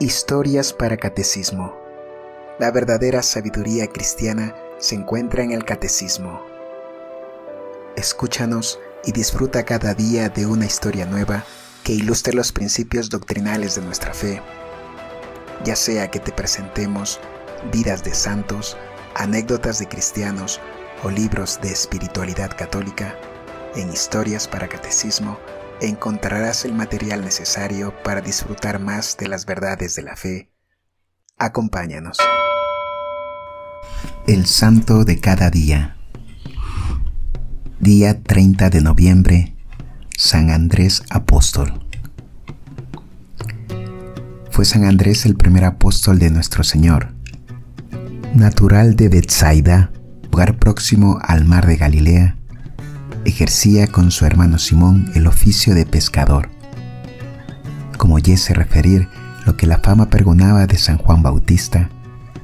Historias para Catecismo. La verdadera sabiduría cristiana se encuentra en el Catecismo. Escúchanos y disfruta cada día de una historia nueva que ilustre los principios doctrinales de nuestra fe. Ya sea que te presentemos vidas de santos, anécdotas de cristianos o libros de espiritualidad católica, en Historias para Catecismo encontrarás el material necesario para disfrutar más de las verdades de la fe. Acompáñanos. El Santo de cada día. Día 30 de noviembre, San Andrés Apóstol. Fue San Andrés el primer apóstol de nuestro Señor. Natural de Betsaida, lugar próximo al mar de Galilea, ejercía con su hermano Simón el oficio de pescador. Como oyese referir lo que la fama pregonaba de San Juan Bautista,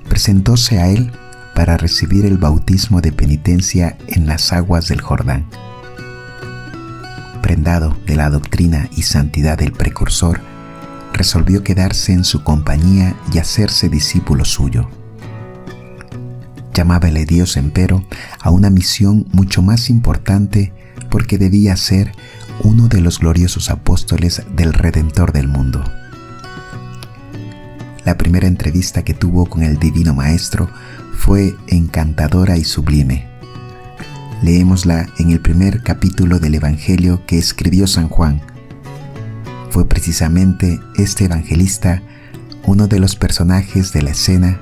presentóse a él para recibir el bautismo de penitencia en las aguas del Jordán. Prendado de la doctrina y santidad del precursor, resolvió quedarse en su compañía y hacerse discípulo suyo. Llamábale Dios, empero, a una misión mucho más importante porque debía ser uno de los gloriosos apóstoles del Redentor del mundo. La primera entrevista que tuvo con el Divino Maestro fue encantadora y sublime. Leémosla en el primer capítulo del Evangelio que escribió San Juan. Fue precisamente este evangelista uno de los personajes de la escena.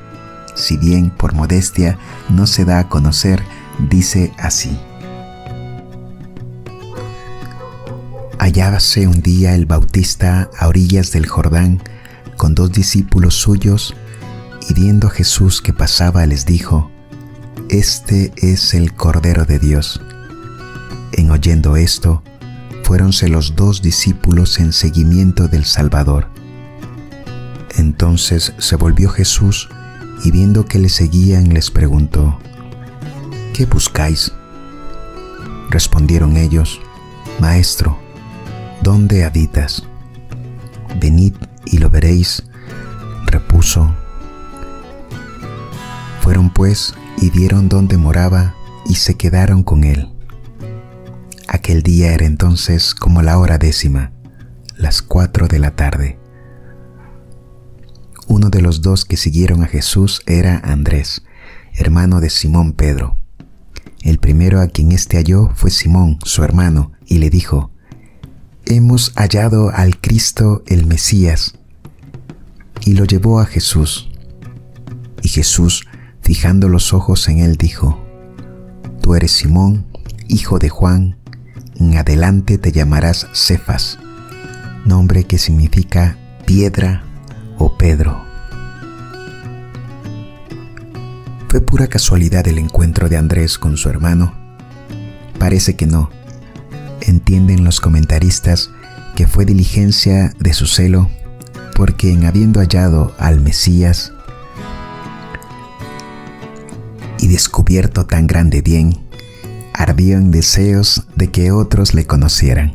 Si bien por modestia no se da a conocer, dice así: hallábase un día el Bautista a orillas del Jordán con 2 discípulos suyos, y viendo a Jesús que pasaba les dijo: Este es el Cordero de Dios. En oyendo esto, fuéronse los 2 discípulos en seguimiento del Salvador. Entonces se volvió Jesús y viendo que le seguían les preguntó: ¿Qué buscáis? Respondieron ellos: Maestro, ¿dónde habitas? Venid y lo veréis, repuso. Fueron pues y vieron dónde moraba y se quedaron con él. Aquel día era entonces como la hora 10:00, las 4 de la tarde. Uno de los 2 que siguieron a Jesús era Andrés, hermano de Simón Pedro. El primero a quien éste halló fue Simón, su hermano, y le dijo: Hemos hallado al Cristo, el Mesías. Y lo llevó a Jesús. Y Jesús, fijando los ojos en él, dijo: Tú eres Simón, hijo de Juan, en adelante te llamarás Cefas, nombre que significa piedra o Pedro. ¿Fue pura casualidad el encuentro de Andrés con su hermano? Parece que no. Entienden los comentaristas que fue diligencia de su celo, porque en habiendo hallado al Mesías y descubierto tan grande bien, ardió en deseos de que otros le conocieran.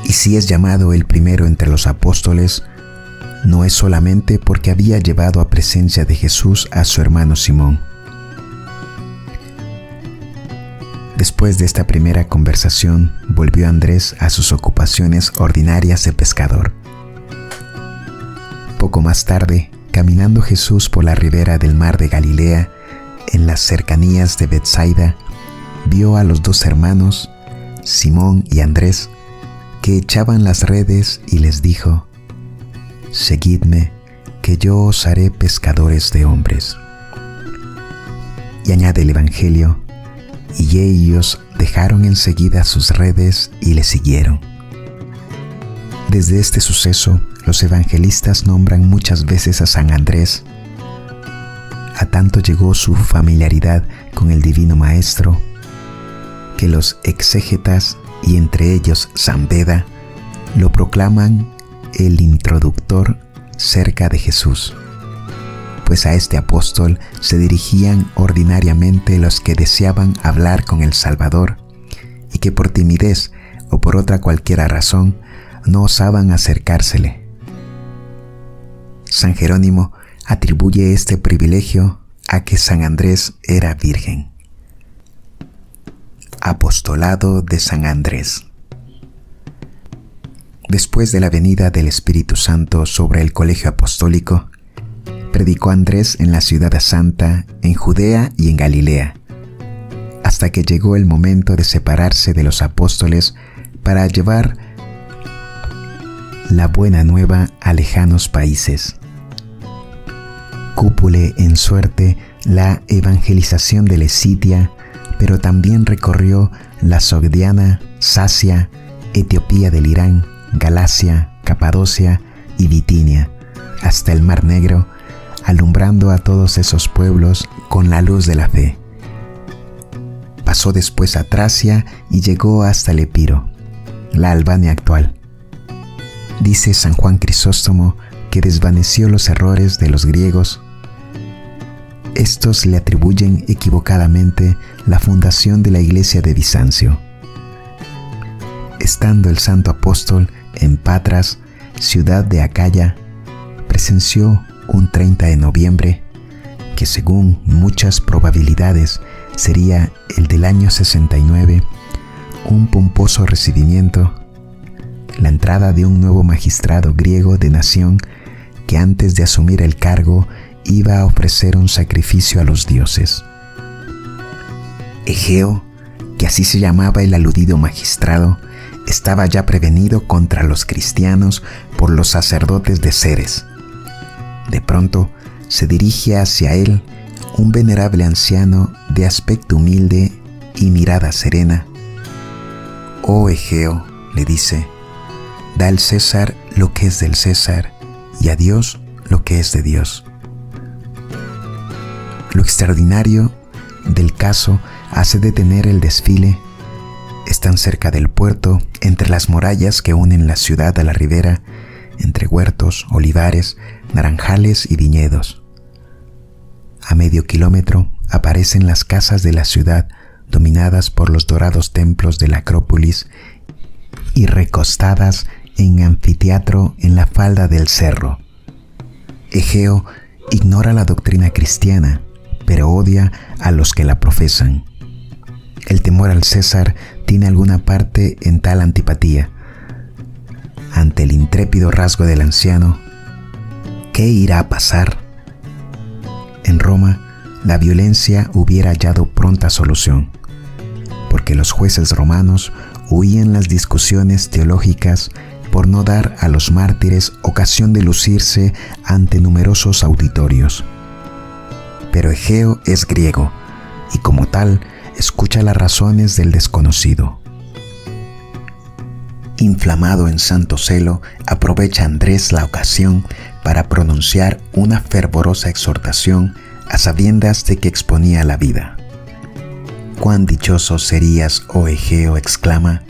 Y si es llamado el primero entre los apóstoles, no es solamente porque había llevado a presencia de Jesús a su hermano Simón. Después de esta primera conversación, volvió Andrés a sus ocupaciones ordinarias de pescador. Poco más tarde, caminando Jesús por la ribera del mar de Galilea, en las cercanías de Betsaida, vio a los 2 hermanos, Simón y Andrés, que echaban las redes y les dijo: Seguidme, que yo os haré pescadores de hombres. Y añade el Evangelio: y ellos dejaron enseguida sus redes y le siguieron. Desde este suceso, los evangelistas nombran muchas veces a San Andrés. A tanto llegó su familiaridad con el Divino Maestro, que los exégetas, y entre ellos San Beda, lo proclaman el introductor cerca de Jesús, pues a este apóstol se dirigían ordinariamente los que deseaban hablar con el Salvador y que por timidez o por otra cualquiera razón no osaban acercársele. San Jerónimo atribuye este privilegio a que San Andrés era virgen. Apostolado de San Andrés. Después de la venida del Espíritu Santo sobre el colegio apostólico, predicó Andrés en la ciudad santa, en Judea y en Galilea, hasta que llegó el momento de separarse de los apóstoles para llevar la buena nueva a lejanos países. Cúpule en suerte la evangelización de Lesitia, pero también recorrió la Sogdiana, Sacia, Etiopía del Irán, Galacia, Capadocia y Bitinia, hasta el Mar Negro, alumbrando a todos esos pueblos con la luz de la fe. Pasó después a Tracia y llegó hasta el Epiro, la Albania actual. Dice San Juan Crisóstomo que desvaneció los errores de los griegos. Estos le atribuyen equivocadamente la fundación de la iglesia de Bizancio. Estando el santo apóstol en Patras, ciudad de Acaya, presenció un 30 de noviembre, que según muchas probabilidades sería el del año 69, un pomposo recibimiento, la entrada de un nuevo magistrado griego de nación que antes de asumir el cargo iba a ofrecer un sacrificio a los dioses. Egeo, que así se llamaba el aludido magistrado, estaba ya prevenido contra los cristianos por los sacerdotes de Ceres. De pronto se dirige hacia él un venerable anciano de aspecto humilde y mirada serena. «Oh Egeo», le dice, «da al César lo que es del César y a Dios lo que es de Dios». Lo extraordinario del caso hace detener el desfile. Están cerca del puerto, entre las murallas que unen la ciudad a la ribera, entre huertos, olivares, naranjales y viñedos. A medio kilómetro aparecen las casas de la ciudad, dominadas por los dorados templos de la Acrópolis y recostadas en anfiteatro en la falda del cerro. Egeo ignora la doctrina cristiana, pero odia a los que la profesan. El temor al César tiene alguna parte en tal antipatía. Ante el intrépido rasgo del anciano, ¿qué irá a pasar? En Roma, la violencia hubiera hallado pronta solución, porque los jueces romanos huían las discusiones teológicas por no dar a los mártires ocasión de lucirse ante numerosos auditorios. Pero Egeo es griego y como tal escucha las razones del desconocido. Inflamado en santo celo, aprovecha Andrés la ocasión para pronunciar una fervorosa exhortación a sabiendas de que exponía la vida. «Cuán dichoso serías, oh Egeo», exclama,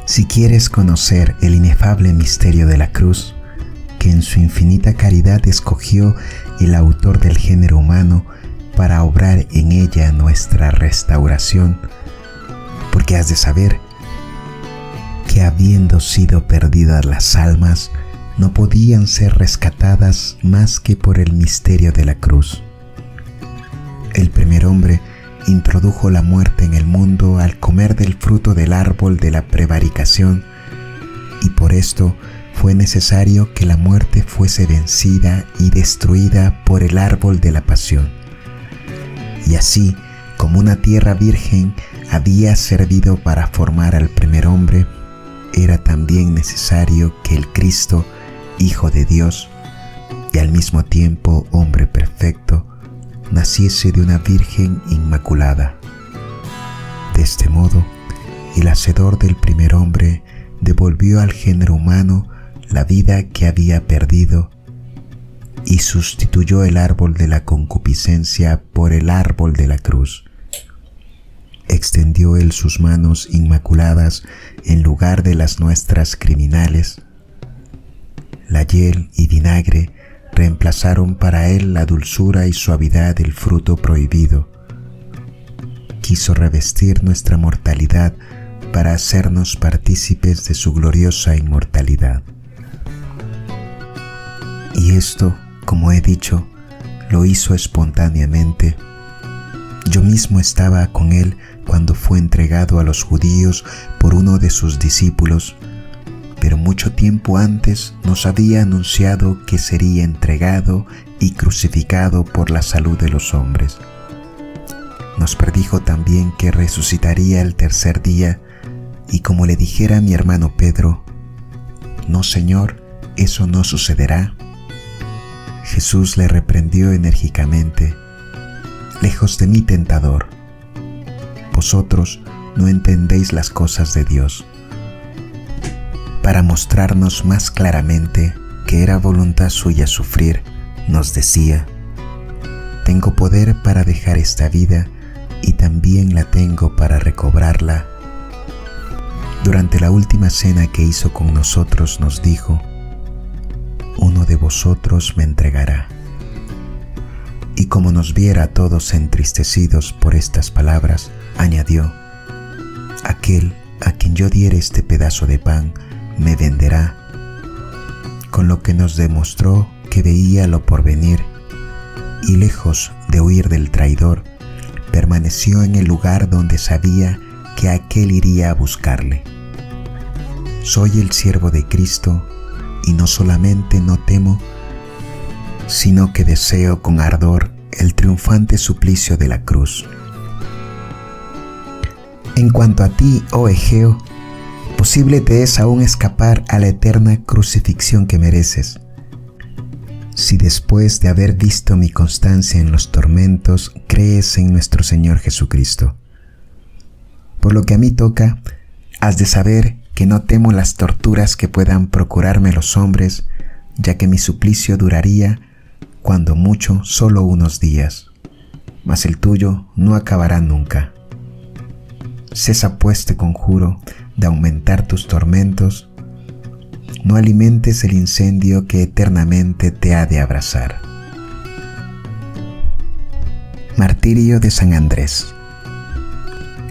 «si quieres conocer el inefable misterio de la cruz, que en su infinita caridad escogió el autor del género humano para obrar en ella nuestra restauración, porque has de saber que habiendo sido perdidas las almas, no podían ser rescatadas más que por el misterio de la cruz. El primer hombre introdujo la muerte en el mundo al comer del fruto del árbol de la prevaricación, y por esto fue necesario que la muerte fuese vencida y destruida por el árbol de la pasión. Y así, como una tierra virgen había servido para formar al primer hombre, era también necesario que el Cristo, Hijo de Dios, y al mismo tiempo hombre perfecto, naciese de una virgen inmaculada. De este modo, el Hacedor del primer hombre devolvió al género humano la vida que había perdido y sustituyó el árbol de la concupiscencia por el árbol de la cruz. Extendió él sus manos inmaculadas en lugar de las nuestras criminales. La hiel y vinagre reemplazaron para él la dulzura y suavidad del fruto prohibido. Quiso revestir nuestra mortalidad para hacernos partícipes de su gloriosa inmortalidad. Y esto, como he dicho, lo hizo espontáneamente. Yo mismo estaba con él cuando fue entregado a los judíos por uno de sus discípulos, pero mucho tiempo antes nos había anunciado que sería entregado y crucificado por la salud de los hombres. Nos predijo también que resucitaría el tercer día, y como le dijera a mi hermano Pedro: «No, Señor, eso no sucederá». Jesús le reprendió enérgicamente: «Lejos de mí, tentador. Vosotros no entendéis las cosas de Dios». Para mostrarnos más claramente que era voluntad suya sufrir, nos decía: «Tengo poder para dejar esta vida y también la tengo para recobrarla». Durante la última cena que hizo con nosotros nos dijo: «Uno de vosotros me entregará». Y como nos viera a todos entristecidos por estas palabras, añadió: «Aquel a quien yo diere este pedazo de pan me venderá», con lo que nos demostró que veía lo por venir, y lejos de huir del traidor, permaneció en el lugar donde sabía que aquel iría a buscarle. Soy el siervo de Cristo, y no solamente no temo, sino que deseo con ardor el triunfante suplicio de la cruz. En cuanto a ti, oh Egeo, posible te es aún escapar a la eterna crucifixión que mereces. Si después de haber visto mi constancia en los tormentos, crees en nuestro Señor Jesucristo. Por lo que a mí toca, has de saber que no temo las torturas que puedan procurarme los hombres, ya que mi suplicio duraría, cuando mucho, solo unos días, mas el tuyo no acabará nunca. Cesa pues, te conjuro, de aumentar tus tormentos, no alimentes el incendio que eternamente te ha de abrasar. Martirio de San Andrés.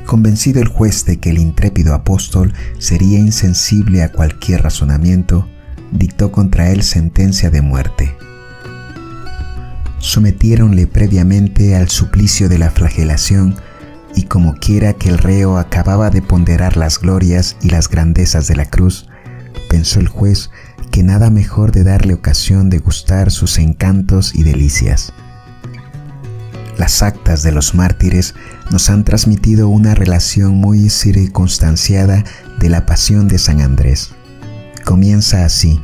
Convencido el juez de que el intrépido apóstol sería insensible a cualquier razonamiento, dictó contra él sentencia de muerte. Sometiéronle previamente al suplicio de la flagelación, y como quiera que el reo acababa de ponderar las glorias y las grandezas de la cruz, pensó el juez que nada mejor de darle ocasión de gustar sus encantos y delicias. Las actas de los mártires nos han transmitido una relación muy circunstanciada de la pasión de San Andrés. Comienza así: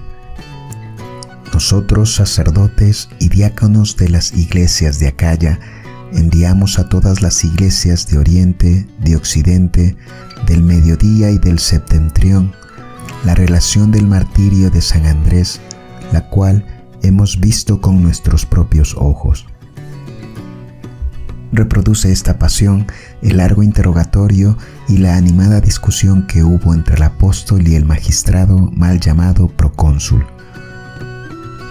«Nosotros, sacerdotes y diáconos de las iglesias de Acaya, enviamos a todas las iglesias de Oriente, de Occidente, del Mediodía y del Septentrión la relación del martirio de San Andrés, la cual hemos visto con nuestros propios ojos». Reproduce esta pasión el largo interrogatorio y la animada discusión que hubo entre el apóstol y el magistrado mal llamado procónsul.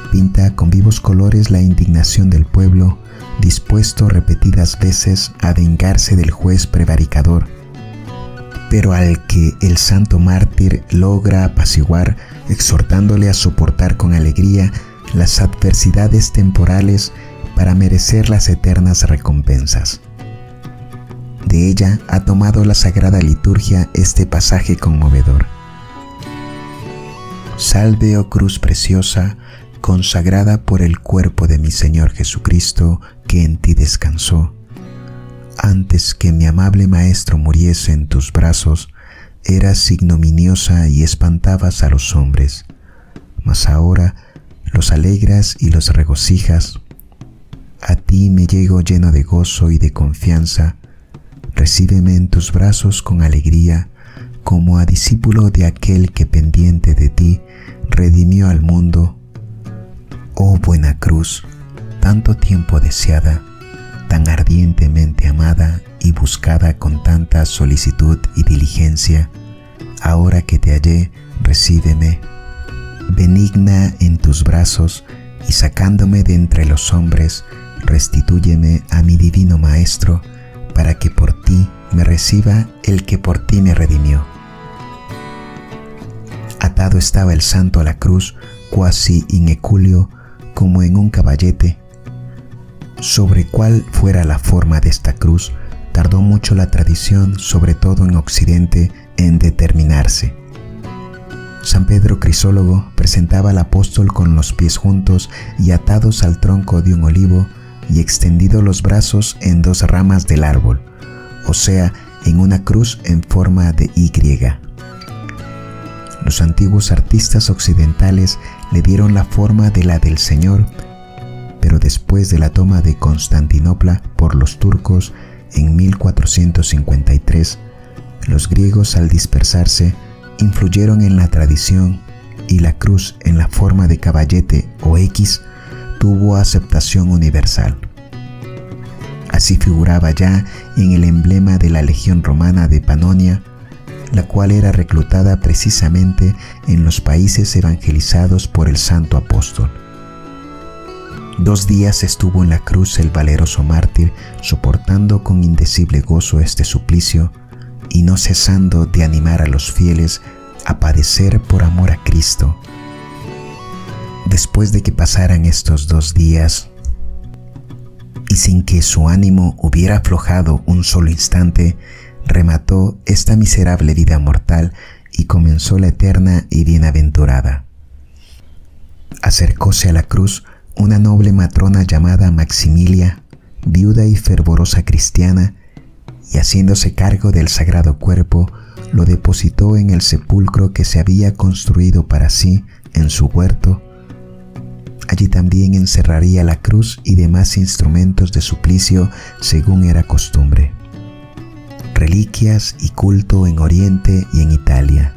Pinta con vivos colores la indignación del pueblo, dispuesto repetidas veces a vengarse del juez prevaricador, pero al que el santo mártir logra apaciguar, exhortándole a soportar con alegría las adversidades temporales para merecer las eternas recompensas. De ella ha tomado la Sagrada Liturgia este pasaje conmovedor: «Salve, oh cruz preciosa, consagrada por el cuerpo de mi Señor Jesucristo, que en ti descansó. Antes que mi amable Maestro muriese en tus brazos, eras ignominiosa y espantabas a los hombres, mas ahora los alegras y los regocijas. A ti me llego lleno de gozo y de confianza. Recíbeme en tus brazos con alegría, como a discípulo de aquel que pendiente de ti redimió al mundo. Oh buena cruz, tanto tiempo deseada, tan ardientemente amada y buscada con tanta solicitud y diligencia, ahora que te hallé, recíbeme, benigna en tus brazos, y sacándome de entre los hombres, restitúyeme a mi divino Maestro, para que por ti me reciba el que por ti me redimió». Atado estaba el santo a la cruz, quasi in eculio, como en un caballete. Sobre cuál fuera la forma de esta cruz, tardó mucho la tradición, sobre todo en Occidente, en determinarse. San Pedro Crisólogo presentaba al apóstol con los pies juntos y atados al tronco de un olivo y extendidos los brazos en dos ramas del árbol, o sea, en una cruz en forma de Y. Los antiguos artistas occidentales le dieron la forma de la del Señor, pero después de la toma de Constantinopla por los turcos en 1453, los griegos, al dispersarse, influyeron en la tradición y la cruz en la forma de caballete o X tuvo aceptación universal. Así figuraba ya en el emblema de la Legión Romana de Panonia, la cual era reclutada precisamente en los países evangelizados por el santo apóstol. 2 días estuvo en la cruz el valeroso mártir, soportando con indecible gozo este suplicio y no cesando de animar a los fieles a padecer por amor a Cristo. Después de que pasaran estos 2 días, y sin que su ánimo hubiera aflojado un solo instante, remató esta miserable vida mortal y comenzó la eterna y bienaventurada. Acercóse a la cruz una noble matrona llamada Maximilia, viuda y fervorosa cristiana, y haciéndose cargo del sagrado cuerpo, lo depositó en el sepulcro que se había construido para sí en su huerto. Allí también encerraría la cruz y demás instrumentos de suplicio según era costumbre. Reliquias y culto en Oriente y en Italia.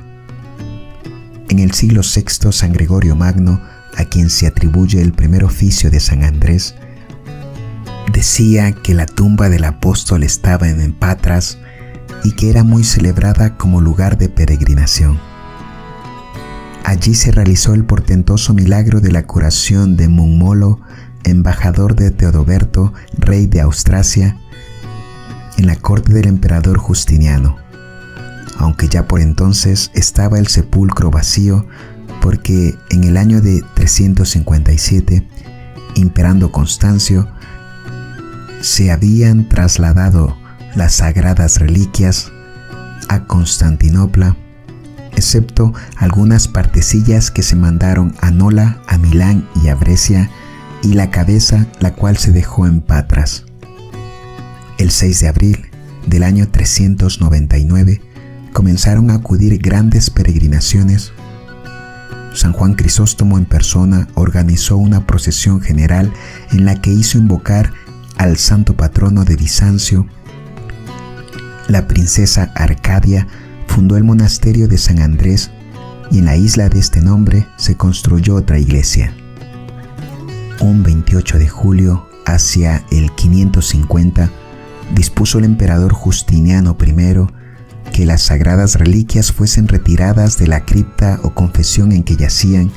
En el siglo VI, San Gregorio Magno, a quien se atribuye el primer oficio de San Andrés, decía que la tumba del apóstol estaba en Patras y que era muy celebrada como lugar de peregrinación. Allí se realizó el portentoso milagro de la curación de Mummolo, embajador de Teodoberto, rey de Austrasia, en la corte del emperador Justiniano, aunque ya por entonces estaba el sepulcro vacío, porque en el año de 357, imperando Constancio, se habían trasladado las sagradas reliquias a Constantinopla, excepto algunas partecillas que se mandaron a Nola, a Milán y a Brescia, y la cabeza, la cual se dejó en Patras. El 6 de abril del año 399 comenzaron a acudir grandes peregrinaciones. San Juan Crisóstomo en persona organizó una procesión general en la que hizo invocar al santo patrono de Bizancio. La princesa Arcadia fundó el monasterio de San Andrés y en la isla de este nombre se construyó otra iglesia. Un 28 de julio, hacia el 550, dispuso el emperador Justiniano I que las sagradas reliquias fuesen retiradas de la cripta o confesión en que yacían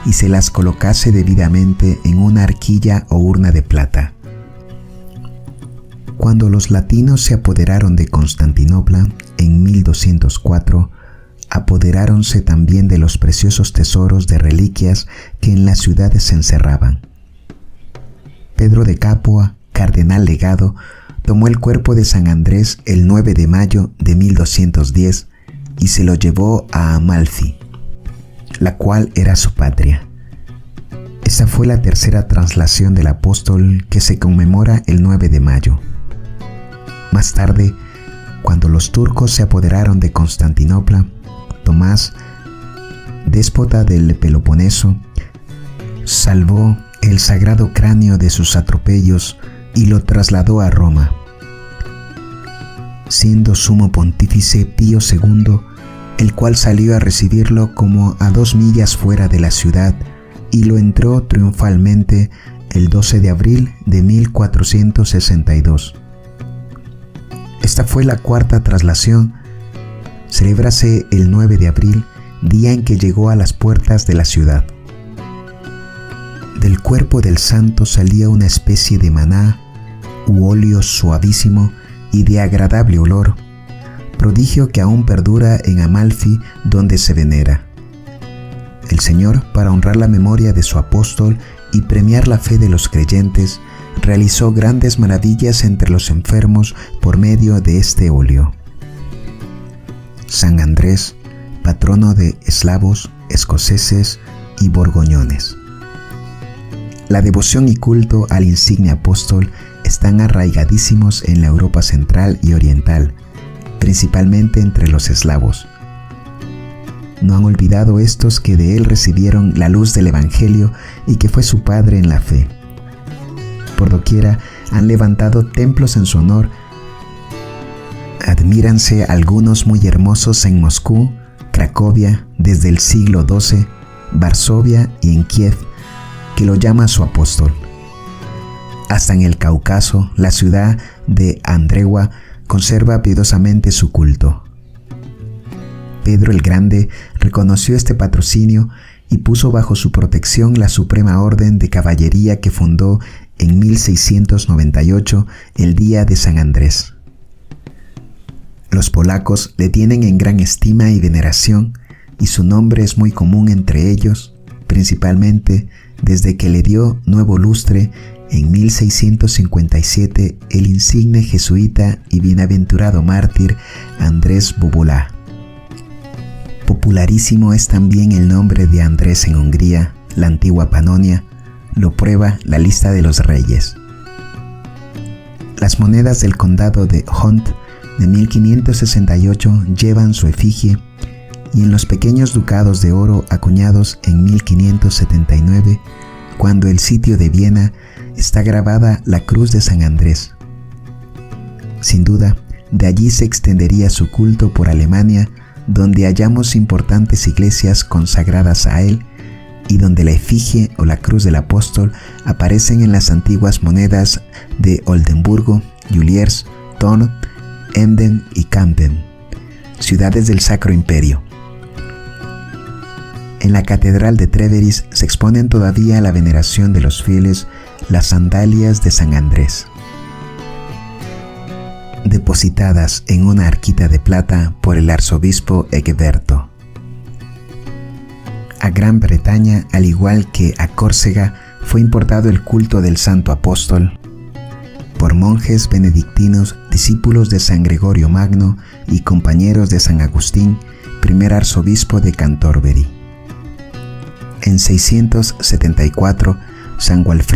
y se las colocase debidamente en una arquilla o urna de plata. Cuando los latinos se apoderaron de Constantinopla en 1204, apoderáronse también de los preciosos tesoros de reliquias que en las ciudades se encerraban. Pedro de Capua, cardenal legado, tomó el cuerpo de San Andrés el 9 de mayo de 1210 y se lo llevó a Amalfi, la cual era su patria. Esta fue la tercera traslación del apóstol que se conmemora el 9 de mayo. Más tarde, cuando los turcos se apoderaron de Constantinopla, Tomás, déspota del Peloponeso, salvó el sagrado cráneo de sus atropellos y lo trasladó a Roma. Siendo sumo pontífice Pío II, el cual salió a recibirlo como a 2 millas fuera de la ciudad y lo entró triunfalmente el 12 de abril de 1462. Esta fue la cuarta traslación. Celébrase el 9 de abril, día en que llegó a las puertas de la ciudad. Del cuerpo del santo salía una especie de maná u óleo suavísimo y de agradable olor, prodigio que aún perdura en Amalfi, donde se venera. El Señor, para honrar la memoria de su apóstol y premiar la fe de los creyentes, realizó grandes maravillas entre los enfermos por medio de este óleo. San Andrés, patrono de eslavos, escoceses y borgoñones. La devoción y culto al insigne apóstol están arraigadísimos en la Europa central y oriental, principalmente entre los eslavos. No han olvidado estos que de él recibieron la luz del Evangelio y que fue su padre en la fe. Por doquiera han levantado templos en su honor. Admíranse algunos muy hermosos en Moscú, Cracovia, desde el siglo XII, Varsovia y en Kiev, que lo llama su apóstol. Hasta en el Cáucaso, la ciudad de Andrewa conserva piadosamente su culto. Pedro el Grande reconoció este patrocinio y puso bajo su protección la Suprema Orden de Caballería que fundó en 1698, el día de San Andrés. Los polacos le tienen en gran estima y veneración, y su nombre es muy común entre ellos, principalmente desde que le dio nuevo lustre en 1657 el insigne jesuita y bienaventurado mártir Andrés Bobola. Popularísimo es también el nombre de Andrés en Hungría, la antigua Panonia, lo prueba la lista de los reyes. Las monedas del condado de Hont de 1568 llevan su efigie, y en los pequeños ducados de oro acuñados en 1579, cuando el sitio de Viena, está grabada la cruz de San Andrés. Sin duda, de allí se extendería su culto por Alemania, donde hallamos importantes iglesias consagradas a él y donde la efigie o la cruz del apóstol aparecen en las antiguas monedas de Oldenburgo, Juliers, Thorn, Emden y Kampen, ciudades del Sacro Imperio. En la catedral de Treveris se exponen todavía a la veneración de los fieles las sandalias de San Andrés, depositadas en una arquita de plata por el arzobispo Egberto. A Gran Bretaña, al igual que a Córcega, fue importado el culto del Santo Apóstol por monjes benedictinos, discípulos de San Gregorio Magno y compañeros de San Agustín, primer arzobispo de Canterbury. En 674, San Walfrido